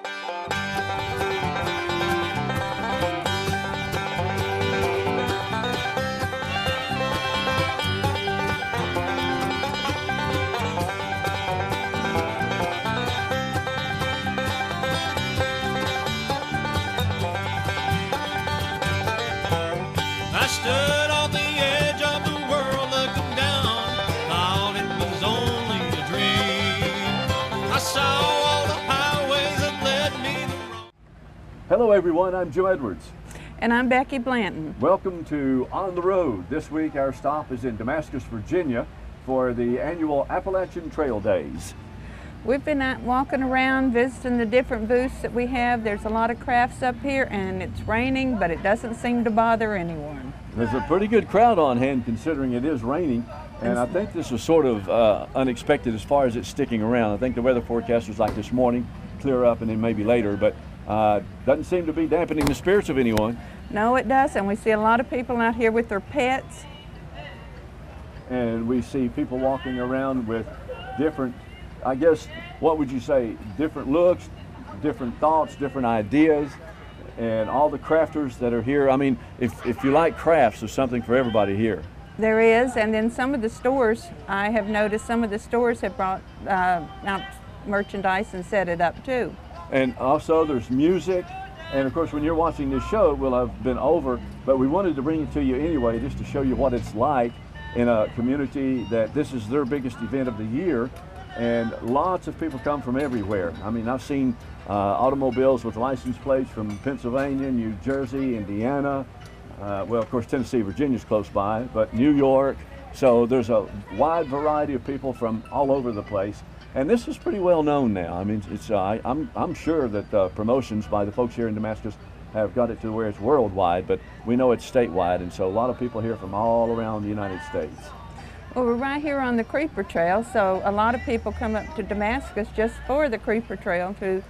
I stood on the edge of the world looking down, thought it was only a dream. I saw all the highways that led me the wrong. Hello everyone, I'm Joe Edwards. And I'm Becky Blanton. Welcome to On the Road. This week our stop is in Damascus, Virginia for the annual Appalachian Trail Days. We've been out walking around visiting the different booths that we have. There's a lot of crafts up here and it's raining, but it doesn't seem to bother anyone. There's a pretty good crowd on hand considering it is raining, and I think this was sort of unexpected as far as it's sticking around. I think the weather forecast was like this morning, clear up and then maybe later, but doesn't seem to be dampening the spirits of anyone. No, it doesn't. We see a lot of people out here with their pets. And we see people walking around with different, I guess, what would you say, different looks, different thoughts, different ideas, and all the crafters that are here. I mean, if you like crafts, there's something for everybody here. There is, and then some of the stores, I have noticed some of the stores have brought out merchandise and set it up too. And also there's music, and of course when you're watching this show it will have been over, but we wanted to bring it to you anyway just to show you what it's like in a community that this is their biggest event of the year, and lots of people come from everywhere. I mean, I've seen automobiles with license plates from Pennsylvania, New Jersey, Indiana, well, of course Tennessee, Virginia's close by, but New York. So there's a wide variety of people from all over the place, and this is pretty well known now. I mean, it's I'm sure that promotions by the folks here in Damascus have got it to where it's worldwide, but we know it's statewide, and so a lot of people here from all around the United States. Well, we're right here on the Creeper Trail, so a lot of people come up to Damascus just for the Creeper Trail to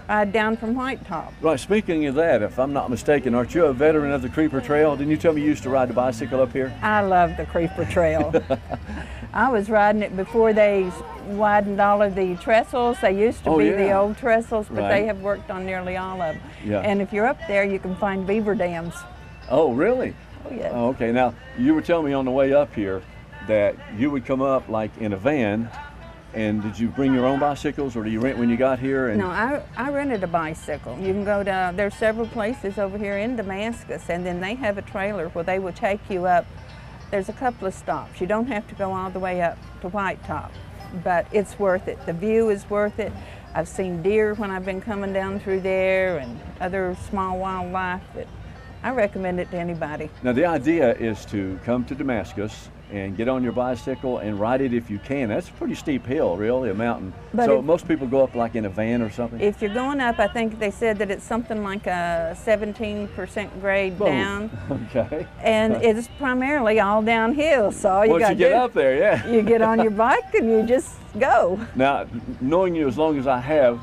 ride down from White Top. Right, speaking of that, if I'm not mistaken, aren't you a veteran of the Creeper Trail? Didn't you tell me you used to ride the bicycle up here? I love the Creeper Trail. I was riding it before they widened all of the trestles. They used to be the old trestles, but they have worked on nearly all of them. Yeah. And if you're up there, you can find beaver dams. Oh, really? Oh, yeah. Oh, okay, now you were telling me on the way up here that you would come up like in a van, and did you bring your own bicycles or do you rent when you got here? And no, I rented a bicycle. You can go to, there's several places over here in Damascus, and then they have a trailer where they will take you up. There's a couple of stops. You don't have to go all the way up to White Top, but it's worth it. The view is worth it. I've seen deer when I've been coming down through there and other small wildlife. I recommend it to anybody. Now the idea is to come to Damascus and get on your bicycle and ride it if you can. That's a pretty steep hill, really, a mountain. But so most people go up like in a van or something? If you're going up, I think they said that it's something like a 17% grade down. Okay. And it's primarily all downhill, so all you once got you get up there, yeah. You get on your bike and you just go. Now, knowing you as long as I have,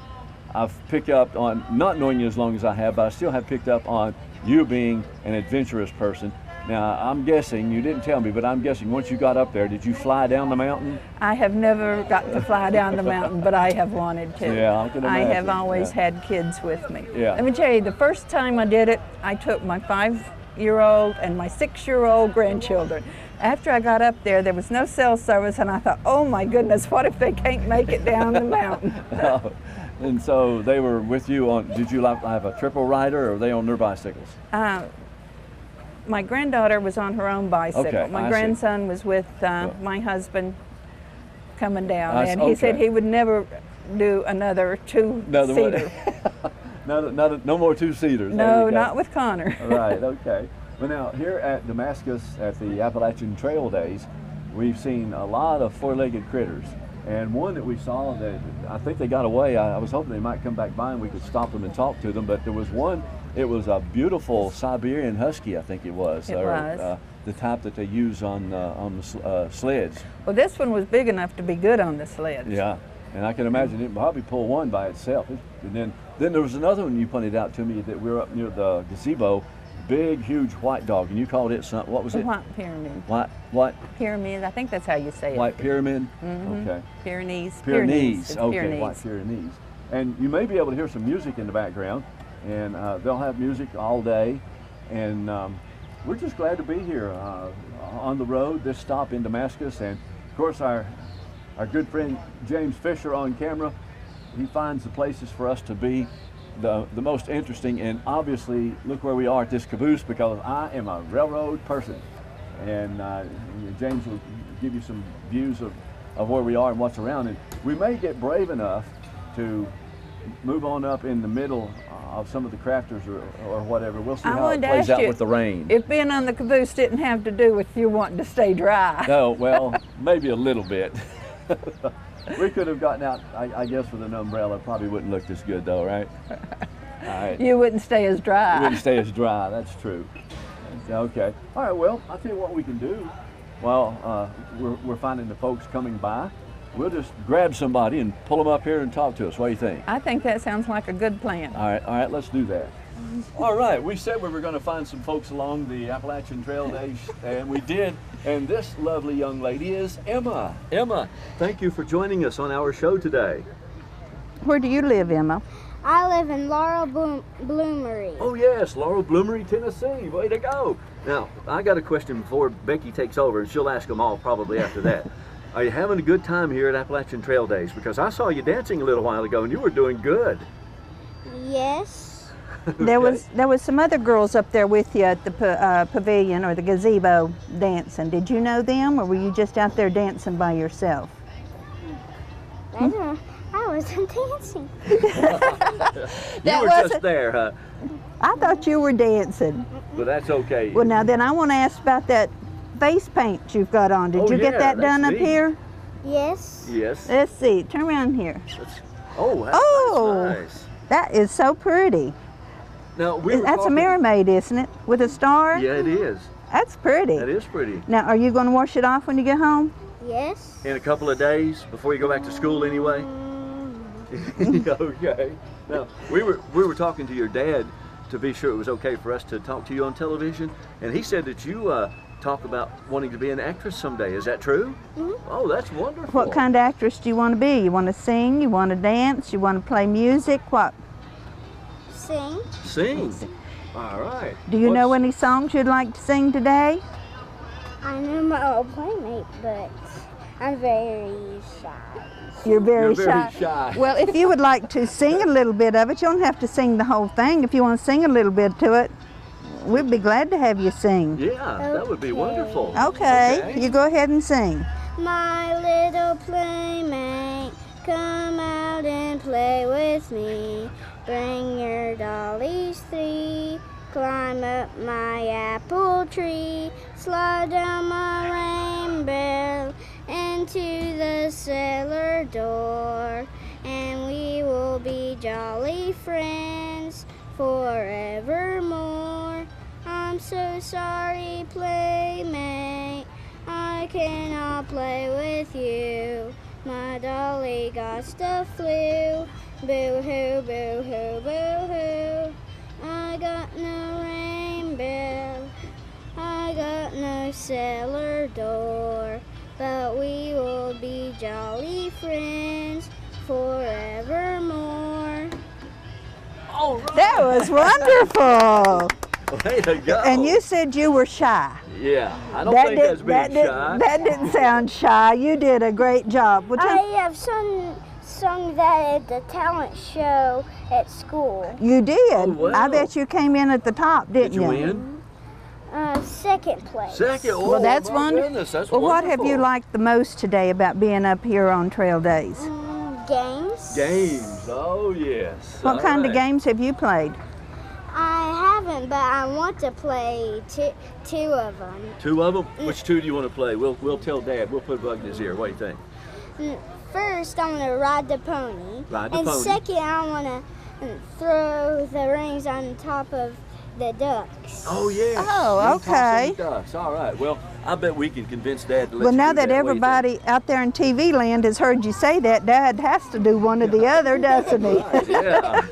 I've picked up on, not knowing you as long as I have, but I still have picked up on you being an adventurous person. Now, I'm guessing, you didn't tell me, but I'm guessing once you got up there, did you fly down the mountain? I have never got to fly down the mountain, but I have wanted to. Yeah, I can imagine. I have always had kids with me. Yeah. Let me tell you, the first time I did it, I took my 5-year-old and my 6-year-old grandchildren. After I got up there was no cell service, and I thought, oh my goodness, what if they can't make it down the mountain? And so they were with you on, did you have a triple rider, or were they on their bicycles? My granddaughter was on her own bicycle. Okay, my grandson was with my husband coming down, and he said he would never do another two-seater. No more two-seaters. No, not with Connor. Right, okay. Well, now, here at Damascus at the Appalachian Trail Days, we've seen a lot of four-legged critters. And one that we saw that I think they got away, I was hoping they might come back by and we could stop them and talk to them, but there was one, it was a beautiful Siberian Husky, I think it was. It was. The type that they use on the sleds. Well, this one was big enough to be good on the sleds. Yeah, and I can imagine it probably pull one by itself. And then there was another one you pointed out to me that we were up near the gazebo, big, huge white dog, and you called it something. What was it? White pyramid. What? Pyramid. I think that's how you say it. White pyramid. Mm-hmm. Okay. Pyrenees. Pyrenees. It's Okay. Pyrenees. White Pyrenees. And you may be able to hear some music in the background, and they'll have music all day. And we're just glad to be here on the road, this stop in Damascus. And of course, our good friend James Fisher on camera, he finds the places for us to be the most interesting. And obviously, look where we are at this caboose, because I am a railroad person. And James will give you some views of where we are and what's around. And we may get brave enough to move on up in the middle of some of the crafters or whatever. We'll see how it plays out with the rain. If being on the caboose didn't have to do with you wanting to stay dry. No, well, maybe a little bit. We could have gotten out, I guess, with an umbrella. Probably wouldn't look this good though, right? All right. You wouldn't stay as dry. You wouldn't stay as dry, that's true. Okay. All right, well, I'll tell you what we can do. Well, we're finding the folks coming by. We'll just grab somebody and pull them up here and talk to us. What do you think? I think that sounds like a good plan. All right, let's do that. All right, we said we were going to find some folks along the Appalachian Trail Days, and we did. And this lovely young lady is Emma. Emma, thank you for joining us on our show today. Where do you live, Emma? I live in Laurel Bloomery. Oh yes, Laurel Bloomery, Tennessee. Way to go. Now, I got a question before Becky takes over, and she'll ask them all probably after that. Are you having a good time here at Appalachian Trail Days? Because I saw you dancing a little while ago, and you were doing good. Yes. There was some other girls up there with you at the pavilion or the gazebo dancing. Did you know them, or were you just out there dancing by yourself? I wasn't dancing. You were just there, huh? I thought you were dancing. But that's okay. Well, now then I want to ask about that face paint you've got on. Did you get that done up here? Yes. Yes. Let's see. Turn around here. That's nice. That is so pretty. Now, that's a mirror maid, isn't it? With a star? Yeah, it is. That's pretty. That is pretty. Now, are you going to wash it off when you get home? Yes. In a couple of days, before you go back to school anyway? Okay. Now, we were talking to your dad to be sure it was okay for us to talk to you on television, and he said that you talk about wanting to be an actress someday. Is that true? Mm-hmm. Oh, that's wonderful. What kind of actress do you want to be? You want to sing? You want to dance? You want to play music? What? Sing. Sing. All right. Do you know any songs you'd like to sing today? I know my old playmate, but I'm very shy. You're very shy. Well, if you would like to sing a little bit of it, you don't have to sing the whole thing. If you want to sing a little bit to it, we'd be glad to have you sing. Yeah, that would be wonderful. Okay, you go ahead and sing. My little playmate, come out and play with me. Bring your dollies 3, climb up my apple tree, slide down my rainbow into the cellar door, and we will be jolly friends forevermore. I'm so sorry, playmate, I cannot play with you. My dolly got the flu. Boo-hoo, boo-hoo, boo-hoo. I got no rainbow, I got no cellar door, but we will be jolly friends forevermore. All right. That was wonderful. Way to go. And you said you were shy. Yeah, I don't think that's being shy. That didn't sound shy. You did a great job. Well, I have sung that at the talent show at school. you did. Oh, wow. I bet you came in at the top, didn't Did you win? Second place. Second. Oh, Well, that's my wonderful. goodness, that's Well, what wonderful. have you liked the most today about being up here on Trail Days? Games. Games. Oh, yes. What All kind of right. games have you played? I haven't, but I want to play two of them. 2 of them? Which 2 do you want to play? We'll tell Dad. We'll put a bug in his ear. What do you think? First, I want to ride the pony. Ride the and pony. second, I want to throw the rings on top of the ducks. Oh, yes. Oh, You can toss okay. some ducks. All right. Well, I bet we can convince Dad to let Well, you now do that What do you everybody out there in TV land has heard you say that, Dad has to do one or the other, doesn't he? think? Yeah.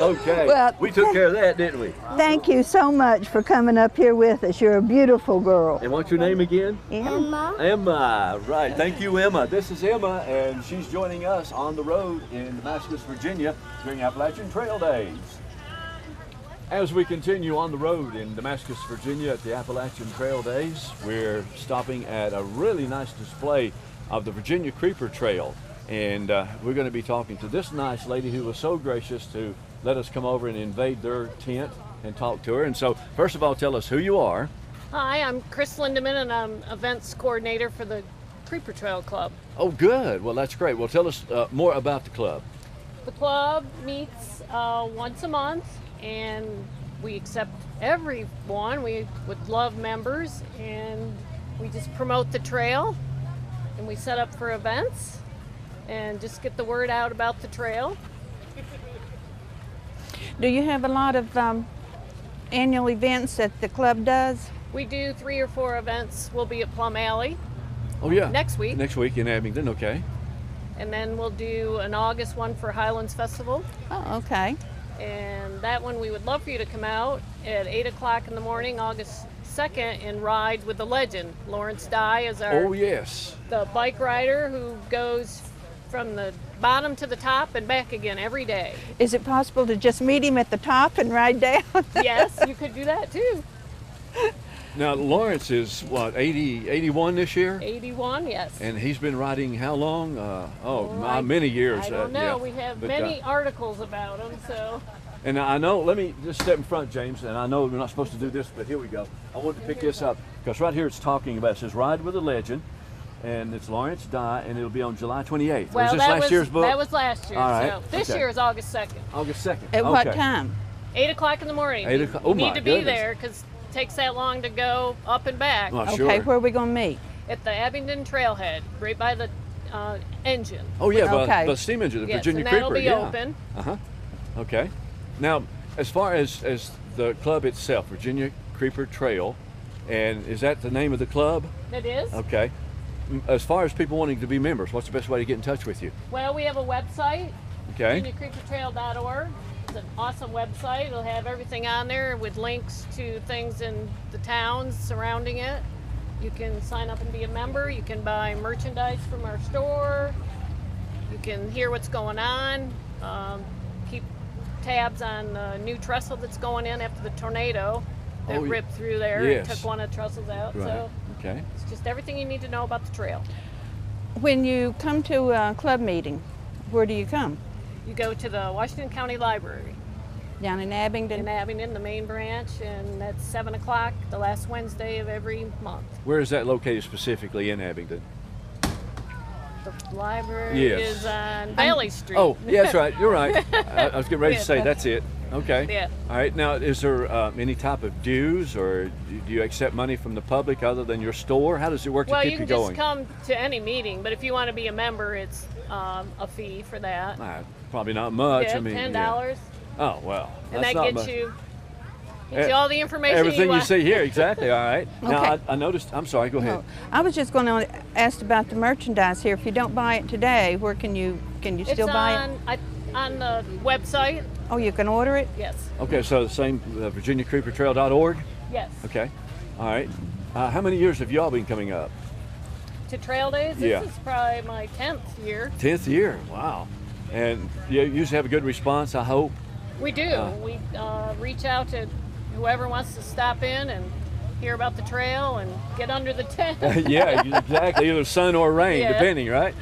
Okay. Well, we took care of that, didn't we? Thank you so much for coming up here with us. You're a beautiful girl. And what's your name again? Emma. Emma, right. Thank you, Emma. This is Emma, and she's joining us on the road in Damascus, Virginia during Appalachian Trail Days. As we continue on the road in Damascus, Virginia at the Appalachian Trail Days, we're stopping at a really nice display of the Virginia Creeper Trail. And we're going to be talking to this nice lady who was so gracious to let us come over and invade their tent and talk to her. And so, first of all, tell us who you are. Hi, I'm Chris Lindeman, and I'm events coordinator for the Creeper Trail Club. Oh, good. Well, that's great. Well, tell us more about the club. The club meets once a month, and we accept everyone. We would love members, and we just promote the trail, and we set up for events, and just get the word out about the trail. Do you have a lot of annual events that the club does? We do 3 or 4 events. We'll be at Plum Alley Oh, yeah. next week, Next week in Abingdon, okay. and then we'll do an August one for Highlands Festival. Oh, okay. And that one we would love for you to come out at 8 o'clock in the morning, August 2nd, and ride with the legend. Lawrence Dye is our Oh, yes. the bike rider who goes from the bottom to the top and back again every day. Is it possible to just meet him at the top and ride down? Yes, you could do that too. Now, Lawrence is, what, 81 this year? 81, yes. And he's been riding how long? I- Many years. I don't know. yeah. We have But, many articles about him, so. And I know, let me just step in front, James, and I know we're not supposed to do this, but here we go. I want to pick this up, because right here it's talking about, it says Ride with a Legend, and it's Lawrence Dye, and it'll be on July 28th. Well, was this that last was, year's book? That was last year. All right, So this okay. year is August 2nd. August 2nd. At what Okay. time? 8 o'clock in the morning. 8 o'clock. Oh, You my need to be goodness. there because it takes that long to go up and back. Oh, Okay, sure. where are we going to meet? At the Abingdon Trailhead, right by the engine. Oh, yeah, Okay. the steam engine, the Yes, Virginia and that'll Creeper. be yeah. open. Uh-huh. Okay. Now, as far as the club itself, Virginia Creeper Trail, and is that the name of the club? It is. Okay. As far as people wanting to be members, what's the best way to get in touch with you? Well, we have a website, Okay. VirginiaCreeperTrail.org. It's an awesome website. It'll have everything on there with links to things in the towns surrounding it. You can sign up and be a member. You can buy merchandise from our store. You can hear what's going on. Keep tabs on the new trestle that's going in after the tornado that Oh, ripped through there yes. and took one of the trestles out. Right. So Okay. it's just everything you need to know about the trail. When you come to a club meeting, where do you come? You go to the Washington County Library Down in Abingdon? in Abingdon, the main branch, and that's 7 o'clock the last Wednesday of every month. Where is that located specifically in Abingdon? The library Yes. is on Bailey Street. Oh, yeah, that's right. You're right. I was getting ready to Yeah. say that's it. Okay. Yeah. All right. Now, is there any type of dues, or do you accept money from the public other than your store? How does it work Well, to you keep you can going? just come to any meeting, but if you want to be a member, it's a fee for that. Probably not much. Yeah, I mean, $10, Yeah. Oh well. and that's that not gets much. you all the information Everything you want. see here, exactly. All right. Now, Okay. I noticed. I'm sorry. Go ahead. No, I was just going to ask about the merchandise here. If you don't buy it today, where can you It's still buy it? on the website. Oh, you can order it? Yes. Okay. So the same VirginiaCreeperTrail.org. Yes. Okay. All right. How many years have y'all been coming up? To Trail Days. Yeah. This is probably my 10th year. 10th year. Wow. And you usually have a good response, I hope. We do. We reach out to whoever wants to stop in and hear about the trail and get under the tent. Yeah, exactly. Either sun or rain, Yeah. depending, right?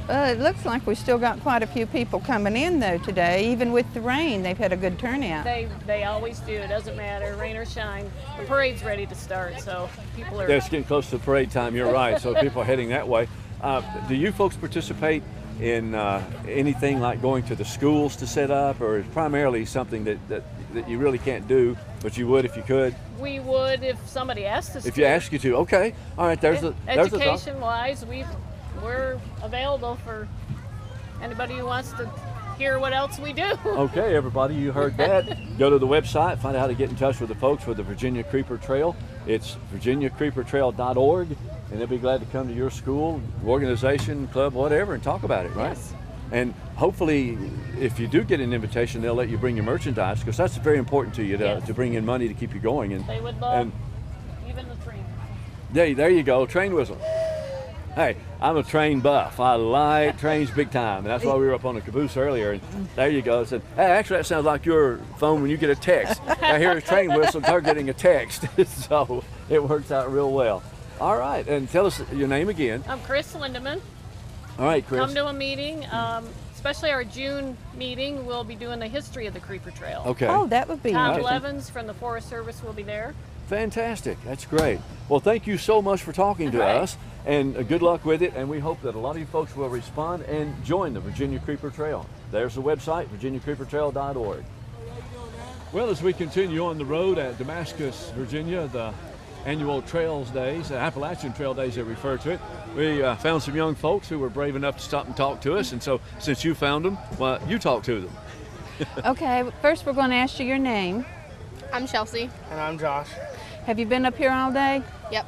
It looks like we still got quite a few people coming in though today. Even with the rain, they've had a good turnout. They always do. It doesn't matter, rain or shine. The parade's ready to start, so people are. Yeah, it's getting close to parade time. You're right. So people are heading that way. Do you folks participate in anything like going to the schools to set up, or is primarily something that you really can't do, but you would if you could? We would if somebody asked us. If to. you ask you to, okay. All right. There's a thought. Education-wise, we're available for anybody who wants to hear what else we do. Okay, everybody, you heard that. Go to the website, find out how to get in touch with the folks with the Virginia Creeper Trail. It's virginiacreepertrail.org, and they'll be glad to come to your school, organization, club, whatever, and talk about it, right? Yes. And hopefully, if you do get an invitation, they'll let you bring your merchandise, because that's very important to you, Yes. to bring in money to keep you going. And They would love and even the train. there you go, train whistle. Hey, I'm a train buff. I like trains big time. And that's why we were up on the caboose earlier. And there you go. I said, hey, actually, that sounds like your phone when you get a text. I hear a train whistle, they're getting a text. So it works out real well. All right, and tell us your name again. I'm Chris Lindeman. All right, Chris. Come to a meeting, especially our June meeting. We'll be doing the history of the Creeper Trail. Okay. Oh, that would be Tom interesting. Blevins from the Forest Service will be there. Fantastic. That's great. Well, thank you so much for talking to Right. us, and good luck with it. And we hope that a lot of you folks will respond and join the Virginia Creeper Trail. There's the website, virginiacreepertrail.org. Well, as we continue on the road at Damascus, Virginia, the annual Trails Days, Appalachian Trail Days they refer to it, we found some young folks who were brave enough to stop and talk to us. And so since you found them, well, you talk to them. Okay, first we're going to ask you your name. I'm Chelsea. And I'm Josh. Have you been up here all day? Yep.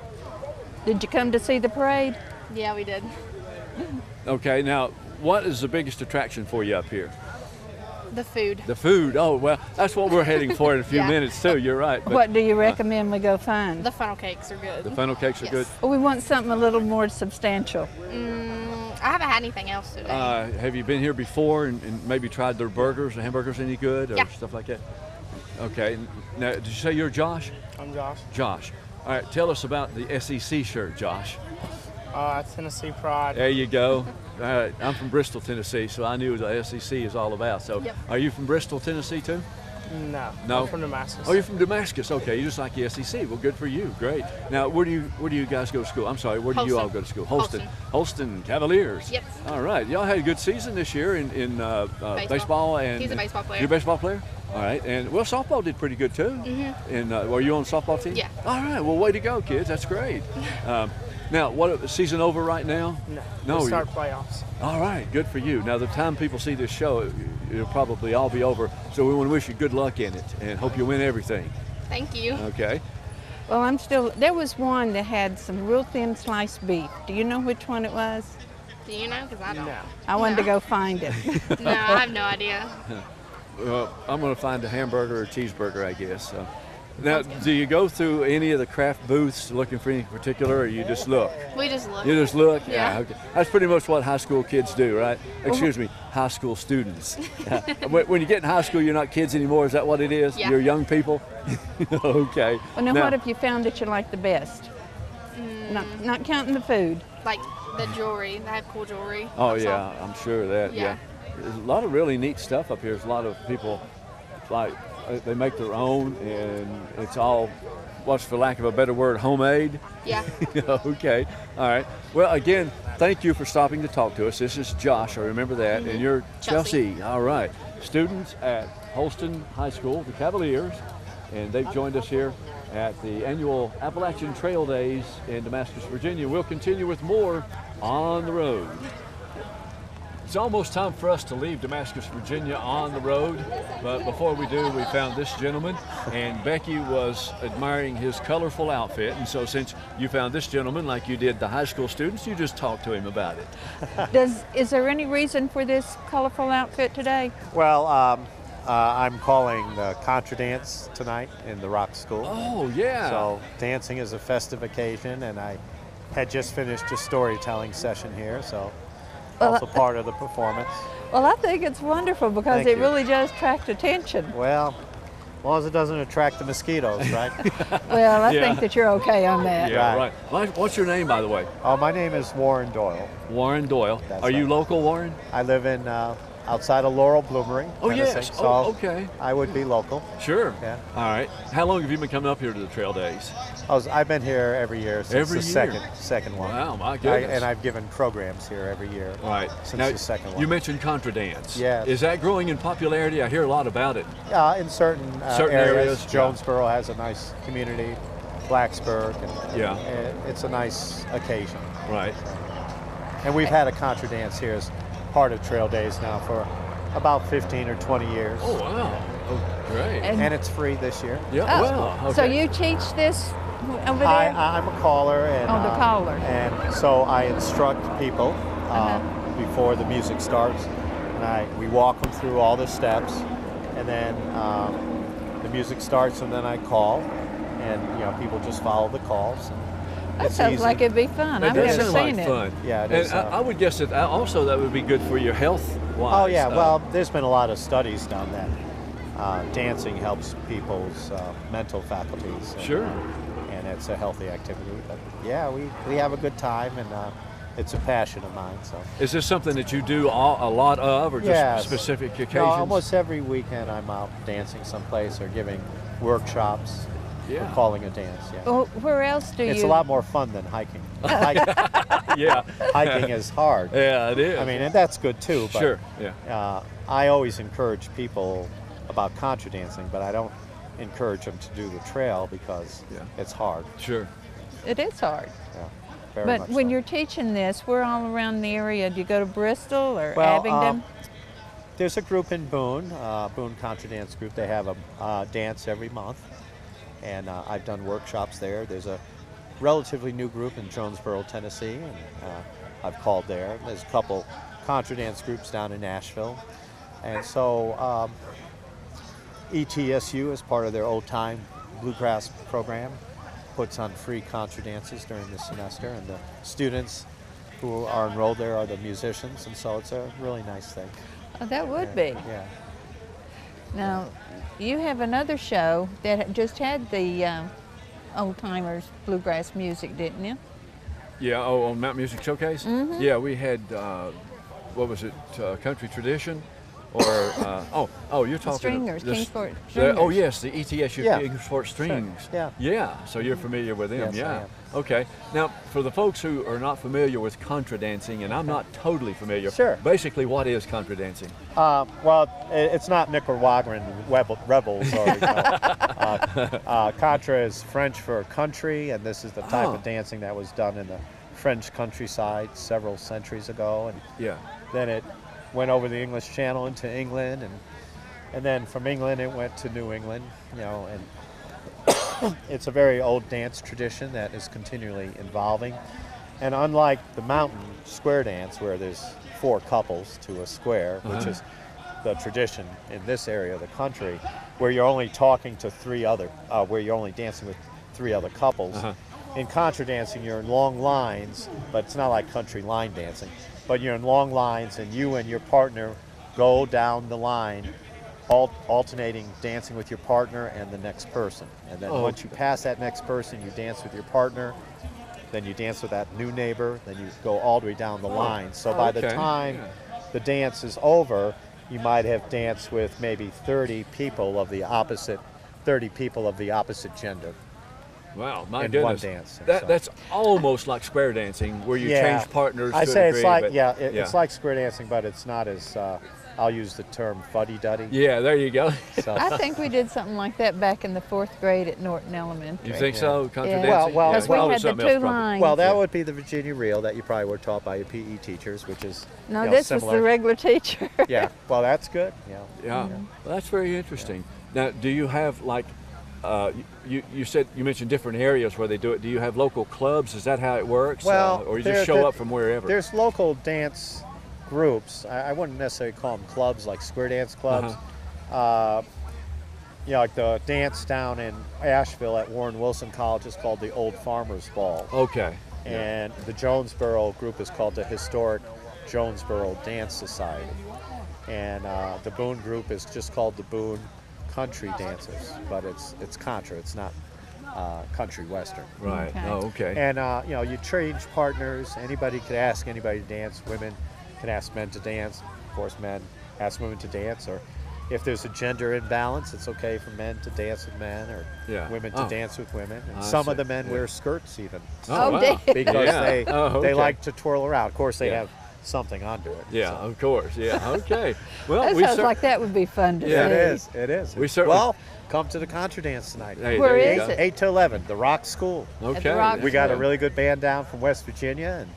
Did you come to see the parade? Yeah, we did. Okay, now, what is the biggest attraction for you up here? The food. The food. Oh, well, that's what we're heading for in a few Yeah. mininutes, too. You're right. But What do you recommend we go find? The funnel cakes are good. the funnel cakes are Yes. good. Well, we want something a little more substantial. I haven't had anything else today. Have you been here before and maybe tried their burgers? The hamburgers any good or Yeah. stuff like that? Okay. Now, did you say you're Josh? I'm Josh. Josh. All right. Tell us about the SEC shirt, Josh. Tennessee Pride. There you go. All right. I'm from Bristol, Tennessee, so I knew what the SEC is all about. So, Yep. Are you from Bristol, Tennessee, too? No. No? I'm from Damascus. Oh, you're from Damascus. Okay, you just like the SEC. Well, good for you. Great. Now, where do you guys go to school? I'm sorry, where do you Holston. all go to school? Holston Cavaliers. Yep. All right. Y'all had a good season this year in baseball and. He's a baseball player. You're a baseball player. All right, and well, softball did pretty good too. Mm-hmm. And were you on the softball team? Yeah. All right. Well, way to go, kids. That's great. Now, what season over right now? No. No, We start playoffs. All right, good for you. Now, the time people see this show, it'll probably all be over. So we want to wish you good luck in it and hope you win everything. Thank you. Okay. Well, there was one that had some real thin sliced beef. Do you know which one it was? Do you know? Because I don't. No. I wanted to go find it. No, I have no idea. I'm going to find a hamburger or cheeseburger, I guess. Now, do you go through any of the craft booths looking for anything particular, or you just look? We just look. You just look? Yeah. Okay. That's pretty much what high school kids do, right? Excuse me, high school students. When you get in high school, you're not kids anymore. Is that what it is? Yeah. You're young people? Okay. Well, now, what have you found that you like the best? Not counting the food. Like the jewelry. They have cool jewelry. Oh, That's yeah, all. I'm sure of that. Yeah. There's a lot of really neat stuff up here. There's a lot of people, like, they make their own, and it's all, what's for lack of a better word, homemade. Yeah. Okay. All right. Well, again, thank you for stopping to talk to us. This is Josh, I remember that, and you're Chelsea. All right. Students at Holston High School, the Cavaliers, and they've joined us here at the annual Appalachian Trail Days in Damascus, Virginia. We'll continue with more on the road. It's almost time for us to leave Damascus, Virginia on the road, but before we do, we found this gentleman, and Becky was admiring his colorful outfit, and so since you found this gentleman like you did the high school students, you just talk to him about it. Is there any reason for this colorful outfit today? Well, I'm calling the contra dance tonight in the rock school. Oh, yeah. So dancing is a festive occasion, and I had just finished a storytelling session here, so also part of the performance. Well, I think it's wonderful because Thank it you. really does attract attention. Well, as long as it doesn't attract the mosquitoes, right? Well, I Yeah. think that you're okay on that. Yeah, Right. right. What's your name, by the way? Oh, my name is Warren Doyle. Warren Doyle. That's Are you right. local, Warren? I live in outside of Laurel, Bloomery, Oh, Tennessee, yes. so Oh, okay. I would be local. Sure. Yeah. All right. How long have you been coming up here to the Trail Days? I've been here every year since Every the year? second one. Wow, my goodness. And I've given programs here every year. Right. Since Now, the second one. you mentioned contra dance. Yes. Is that growing in popularity? I hear a lot about it. In certain, Certain areas, yeah. Jonesboro has a nice community, Blacksburg, and Yeah. it's a nice occasion. Right. And we've had a contra dance here as part of Trail Days now for About 15 or 20 years. Oh, wow. Oh, great. And it's free this year. Yeah, wow. Okay. So you teach this over there? I'm a caller. And, Oh, the caller. And so I instruct people before the music starts. And we walk them through all the steps. And then the music starts, and then I call. And, people just follow the calls. That sounds like it'd be fun. I've never sound seen like it. fun. Yeah, it and is. I would guess that also that would be good for your health. Oh, yeah. Well, there's been a lot of studies done that dancing helps people's mental faculties. And, Sure. And it's a healthy activity. But, yeah, we have a good time, and it's a passion of mine. So. Is this something that you do a lot of, or just specific occasions? No, almost every weekend I'm out dancing someplace or giving workshops. Yeah. For calling a dance, yeah. Well, where else do you? It's a lot more fun than hiking. Yeah. Hiking is hard. Yeah, it is. I mean, and that's good too. But, sure. Yeah. I always encourage people about contra dancing, but I don't encourage them to do the trail because it's hard. Sure. It is hard. Yeah. Very But much when so. you're teaching this, we're all around the area. Do you go to Bristol or Well, Abingdon? There's a group in Boone, Boone Contra Dance Group. They have a dance every month. And I've done workshops there. There's a relatively new group in Jonesboro, Tennessee, and I've called there. There's a couple contra dance groups down in Nashville. And so ETSU, as part of their old time bluegrass program, puts on free contra dances during the semester, and the students who are enrolled there are the musicians, and so it's a really nice thing. Oh, that would be. Yeah. Now, you have another show that just had the old timers bluegrass music, didn't you? Yeah. Oh, on Mount Music Showcase. Mm-hmm. Yeah, we had what was it? Country Tradition, or you're talking Stringers, the Kingsport Stringers. Oh yes, the ETSU Yeah. Kingsport Strings. Sure. Yeah. Yeah. So you're familiar with them. Yes, I yeah. am. Okay. Now, for the folks who are not familiar with contra dancing, and I'm not totally familiar. Sure. Basically, what is contra dancing? Well, it's not Nicaraguan rebels. Or, contra is French for country, and this is the type of dancing that was done in the French countryside several centuries ago. And Yeah. then it went over the English Channel into England, and then from England it went to New England, and it's a very old dance tradition that is continually evolving. And unlike the mountain square dance, where there's 4 couples to a square, which is the tradition in this area of the country, where you're only talking to where you're only dancing with 3 other couples. In contra dancing, you're in long lines, but it's not like country line dancing, but you're in long lines, and you and your partner go down the line, alternating dancing with your partner and the next person. And then once you pass that next person, you dance with your partner, then you dance with that new neighbor, then you go all the way down the line. So by the time the dance is over, you might have danced with maybe 30 people of the opposite gender. Wow, my in goodness. one dance. That's almost like square dancing, where you change partners. I to say a it's degree, like, but, it's like square dancing, but it's not as, I'll use the term fuddy-duddy. Yeah, there you go. So, I think we did something like that back in the 4th grade at Norton Elementary. You think so? Contra Yeah. dancing? Well, Because well, we had the something else, 2 probably. lines. well, that would be the Virginia reel that you probably were taught by your PE teachers, which is No, this was similar. the regular teacher. Yeah, well, that's good. Yeah. Yeah, well, that's very interesting. Now, do you have like, you mentioned different areas where they do it. Do you have local clubs? Is that how it works? Well, or you just show up from wherever? There's local dance groups. I wouldn't necessarily call them clubs, like square dance clubs. Like the dance down in Asheville at Warren Wilson College is called the Old Farmers Ball. Okay. And the Jonesboro group is called the Historic Jonesboro Dance Society. And the Boone group is just called the Boone Country Dancers, but it's contra. It's not country western. Right. Okay. Oh, okay. And you change partners. Anybody could ask anybody to dance. Women can ask men to dance. Of course, men ask women to dance. Or if there's a gender imbalance, it's okay for men to dance with men, or women to dance with women. And some of the men wear skirts even. Oh, wow. dear. Because they okay. like to twirl around. Of course, they have something under it. Yeah, so. of course. Yeah. Okay. Well, That we sounds like that would be fun to Yeah, see. It is. We certainly- Well, come to the contra dance tonight. Hey, Where there you is go. it? 8 to 11, the Rock School. Okay. Rock We got a School. really good band down from West Virginia, and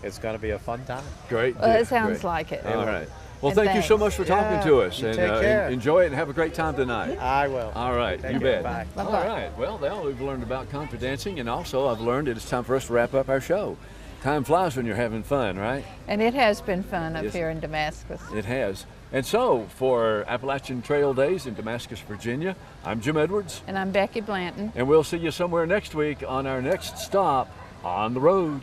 it's going to be a fun time. Great. Well, deal, it sounds great. like it. All right. Well, And thank you so much thanks. for talking Yeah, to us. you and take care. enjoy it and have a great time tonight. I will. All right, Take you care. bet. Bye. All right, well, we've learned about contra dancing, and also I've learned that it's time for us to wrap up our show. Time flies when you're having fun, right? And it has been fun up Yes. here in Damascus. It has. And so, for Appalachian Trail Days in Damascus, Virginia, I'm Jim Edwards, And I'm Becky Blanton. and we'll see you somewhere next week on our next stop on the road.